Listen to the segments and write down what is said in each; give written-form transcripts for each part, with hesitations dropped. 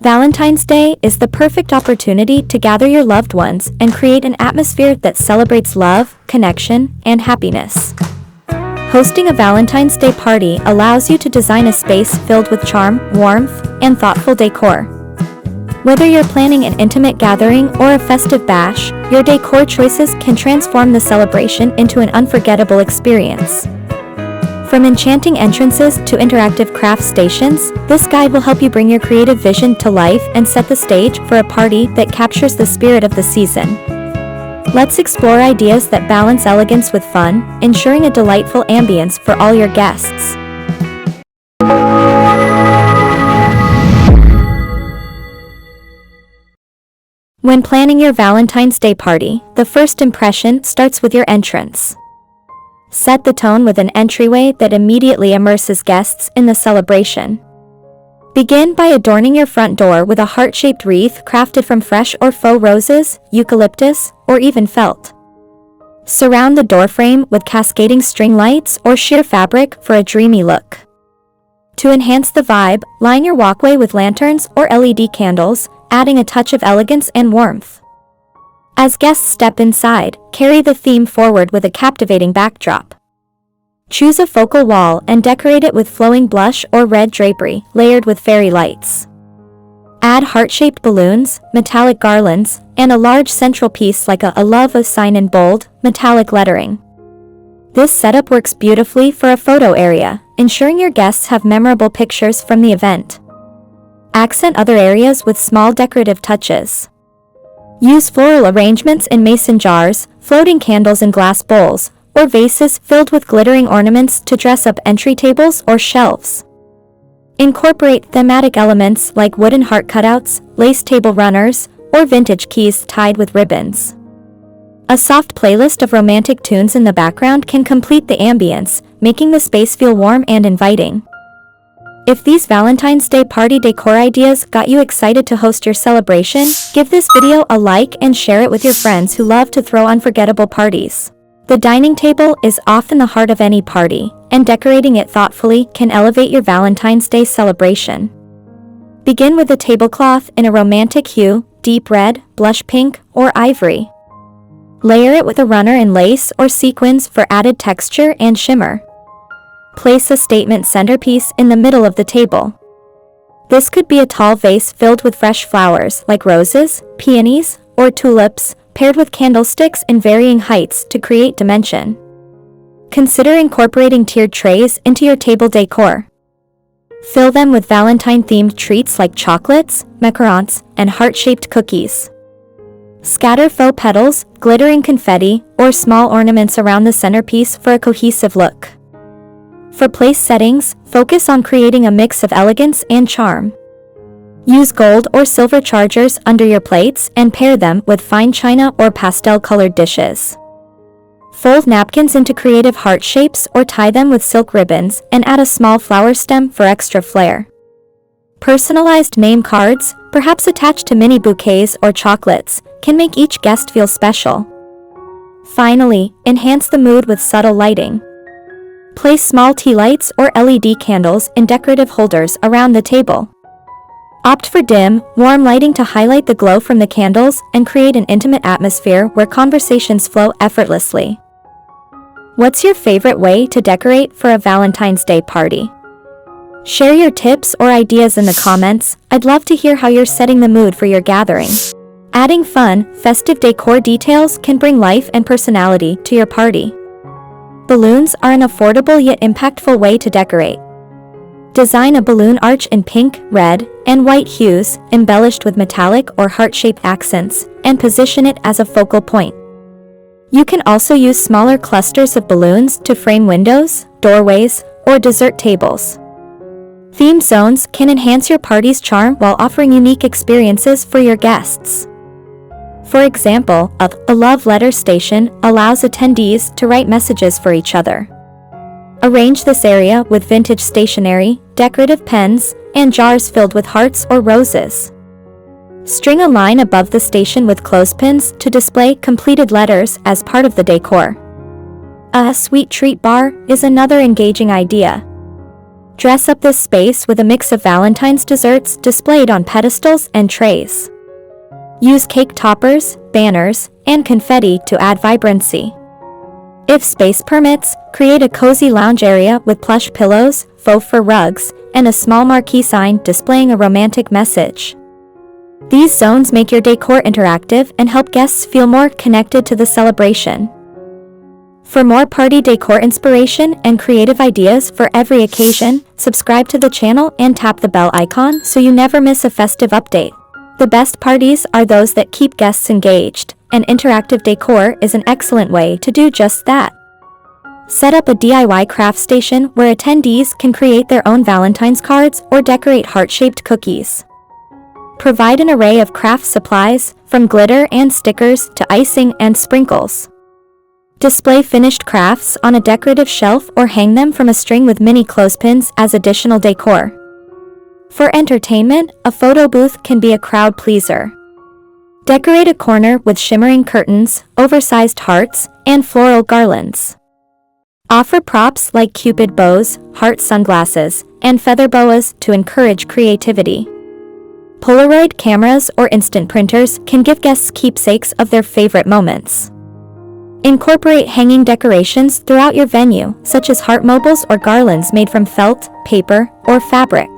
Valentine's Day is the perfect opportunity to gather your loved ones and create an atmosphere that celebrates love, connection, and happiness. Hosting a Valentine's Day party allows you to design a space filled with charm, warmth, and thoughtful decor. Whether you're planning an intimate gathering or a festive bash, your decor choices can transform the celebration into an unforgettable experience. From enchanting entrances to interactive craft stations, this guide will help you bring your creative vision to life and set the stage for a party that captures the spirit of the season. Let's explore ideas that balance elegance with fun, ensuring a delightful ambience for all your guests. When planning your Valentine's Day party, the first impression starts with your entrance. Set the tone with an entryway that immediately immerses guests in the celebration. Begin by adorning your front door with a heart-shaped wreath crafted from fresh or faux roses, eucalyptus, or even felt. Surround the doorframe with cascading string lights or sheer fabric for a dreamy look. To enhance the vibe, line your walkway with lanterns or LED candles, adding a touch of elegance and warmth. As guests step inside, carry the theme forward with a captivating backdrop. Choose a focal wall and decorate it with flowing blush or red drapery, layered with fairy lights. Add heart-shaped balloons, metallic garlands, and a large central piece like a love sign in bold, metallic lettering. This setup works beautifully for a photo area, ensuring your guests have memorable pictures from the event. Accent other areas with small decorative touches. Use floral arrangements in mason jars, floating candles in glass bowls, or vases filled with glittering ornaments to dress up entry tables or shelves. Incorporate thematic elements like wooden heart cutouts, lace table runners, or vintage keys tied with ribbons. A soft playlist of romantic tunes in the background can complete the ambience, making the space feel warm and inviting. If these Valentine's Day party decor ideas got you excited to host your celebration, give this video a like and share it with your friends who love to throw unforgettable parties. The dining table is often the heart of any party, and decorating it thoughtfully can elevate your Valentine's Day celebration. Begin with a tablecloth in a romantic hue, deep red, blush pink, or ivory. Layer it with a runner in lace or sequins for added texture and shimmer. Place a statement centerpiece in the middle of the table. This could be a tall vase filled with fresh flowers like roses, peonies, or tulips, paired with candlesticks in varying heights to create dimension. Consider incorporating tiered trays into your table decor. Fill them with Valentine-themed treats like chocolates, macarons, and heart-shaped cookies. Scatter faux petals, glittering confetti, or small ornaments around the centerpiece for a cohesive look. For place settings, focus on creating a mix of elegance and charm. Use gold or silver chargers under your plates and pair them with fine china or pastel-colored dishes. Fold napkins into creative heart shapes or tie them with silk ribbons and add a small flower stem for extra flair. Personalized name cards, perhaps attached to mini bouquets or chocolates, can make each guest feel special. Finally, enhance the mood with subtle lighting. Place small tea lights or LED candles in decorative holders around the table. Opt for dim, warm lighting to highlight the glow from the candles and create an intimate atmosphere where conversations flow effortlessly. What's your favorite way to decorate for a Valentine's Day party? Share your tips or ideas in the comments. I'd love to hear how you're setting the mood for your gathering. Adding fun, festive decor details can bring life and personality to your party. Balloons are an affordable yet impactful way to decorate. Design a balloon arch in pink, red, and white hues, embellished with metallic or heart-shaped accents, and position it as a focal point. You can also use smaller clusters of balloons to frame windows, doorways, or dessert tables. Theme zones can enhance your party's charm while offering unique experiences for your guests. For example, a love letter station allows attendees to write messages for each other. Arrange this area with vintage stationery, decorative pens, and jars filled with hearts or roses. String a line above the station with clothespins to display completed letters as part of the decor. A sweet treat bar is another engaging idea. Dress up this space with a mix of Valentine's desserts displayed on pedestals and trays. Use cake toppers, banners, and confetti to add vibrancy. If space permits, create a cozy lounge area with plush pillows, faux fur rugs, and a small marquee sign displaying a romantic message. These zones make your decor interactive and help guests feel more connected to the celebration. For more party decor inspiration and creative ideas for every occasion, subscribe to the channel and tap the bell icon so you never miss a festive update. The best parties are those that keep guests engaged, and interactive decor is an excellent way to do just that. Set up a DIY craft station where attendees can create their own Valentine's cards or decorate heart-shaped cookies. Provide an array of craft supplies, from glitter and stickers to icing and sprinkles. Display finished crafts on a decorative shelf or hang them from a string with mini clothespins as additional decor. For entertainment, a photo booth can be a crowd pleaser. Decorate a corner with shimmering curtains, oversized hearts, and floral garlands. Offer props like Cupid bows, heart sunglasses, and feather boas to encourage creativity. Polaroid cameras or instant printers can give guests keepsakes of their favorite moments. Incorporate hanging decorations throughout your venue, such as heart mobiles or garlands made from felt, paper, or fabric.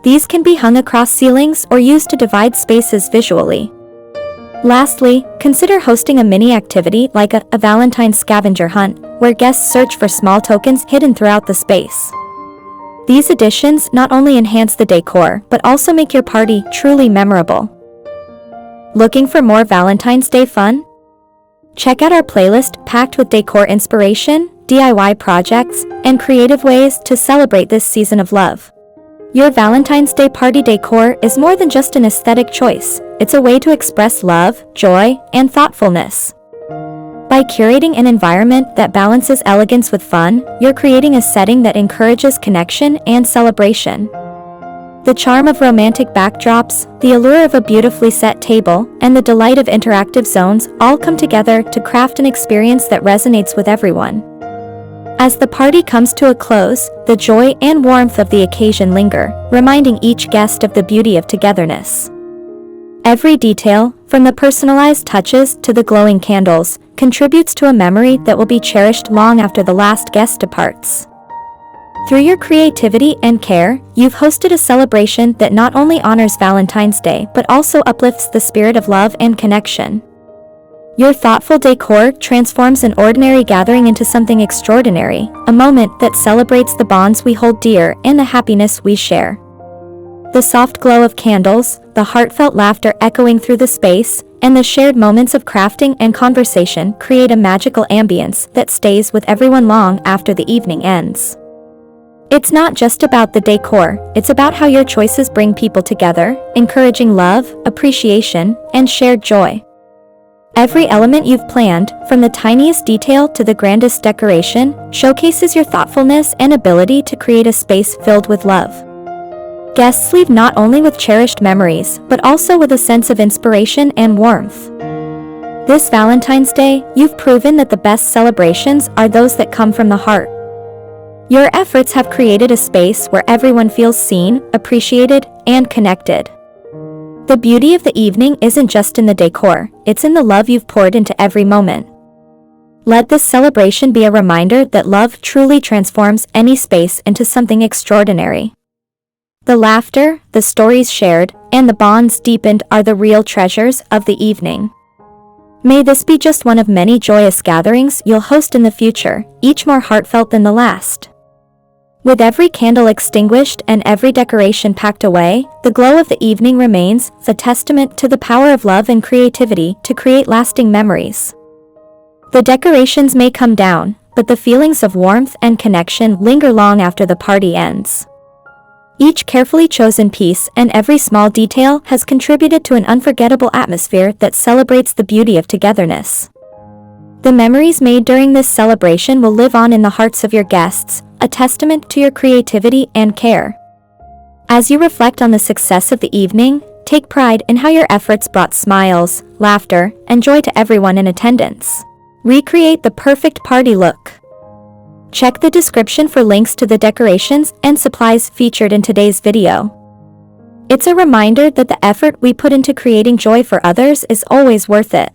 These can be hung across ceilings or used to divide spaces visually. Lastly, consider hosting a mini activity like a Valentine scavenger hunt, where guests search for small tokens hidden throughout the space. These additions not only enhance the decor, but also make your party truly memorable. Looking for more Valentine's Day fun? Check out our playlist packed with decor inspiration, DIY projects, and creative ways to celebrate this season of love. Your Valentine's Day party decor is more than just an aesthetic choice. It's a way to express love, joy, and thoughtfulness. By curating an environment that balances elegance with fun, you're creating a setting that encourages connection and celebration. The charm of romantic backdrops, the allure of a beautifully set table, and the delight of interactive zones all come together to craft an experience that resonates with everyone. As the party comes to a close, the joy and warmth of the occasion linger, reminding each guest of the beauty of togetherness. Every detail, from the personalized touches to the glowing candles, contributes to a memory that will be cherished long after the last guest departs. Through your creativity and care, you've hosted a celebration that not only honors Valentine's Day but also uplifts the spirit of love and connection. Your thoughtful decor transforms an ordinary gathering into something extraordinary, a moment that celebrates the bonds we hold dear and the happiness we share. The soft glow of candles, the heartfelt laughter echoing through the space, and the shared moments of crafting and conversation create a magical ambience that stays with everyone long after the evening ends. It's not just about the decor, it's about how your choices bring people together, encouraging love, appreciation, and shared joy. Every element you've planned, from the tiniest detail to the grandest decoration, showcases your thoughtfulness and ability to create a space filled with love. Guests leave not only with cherished memories, but also with a sense of inspiration and warmth. This Valentine's Day, you've proven that the best celebrations are those that come from the heart. Your efforts have created a space where everyone feels seen, appreciated, and connected. The beauty of the evening isn't just in the decor, it's in the love you've poured into every moment. Let this celebration be a reminder that love truly transforms any space into something extraordinary. The laughter, the stories shared, and the bonds deepened are the real treasures of the evening. May this be just one of many joyous gatherings you'll host in the future, each more heartfelt than the last. With every candle extinguished and every decoration packed away, the glow of the evening remains, a testament to the power of love and creativity to create lasting memories. The decorations may come down, but the feelings of warmth and connection linger long after the party ends. Each carefully chosen piece and every small detail has contributed to an unforgettable atmosphere that celebrates the beauty of togetherness. The memories made during this celebration will live on in the hearts of your guests, a testament to your creativity and care. As you reflect on the success of the evening, take pride in how your efforts brought smiles, laughter, and joy to everyone in attendance. Recreate the perfect party look. Check the description for links to the decorations and supplies featured in today's video. It's a reminder that the effort we put into creating joy for others is always worth it.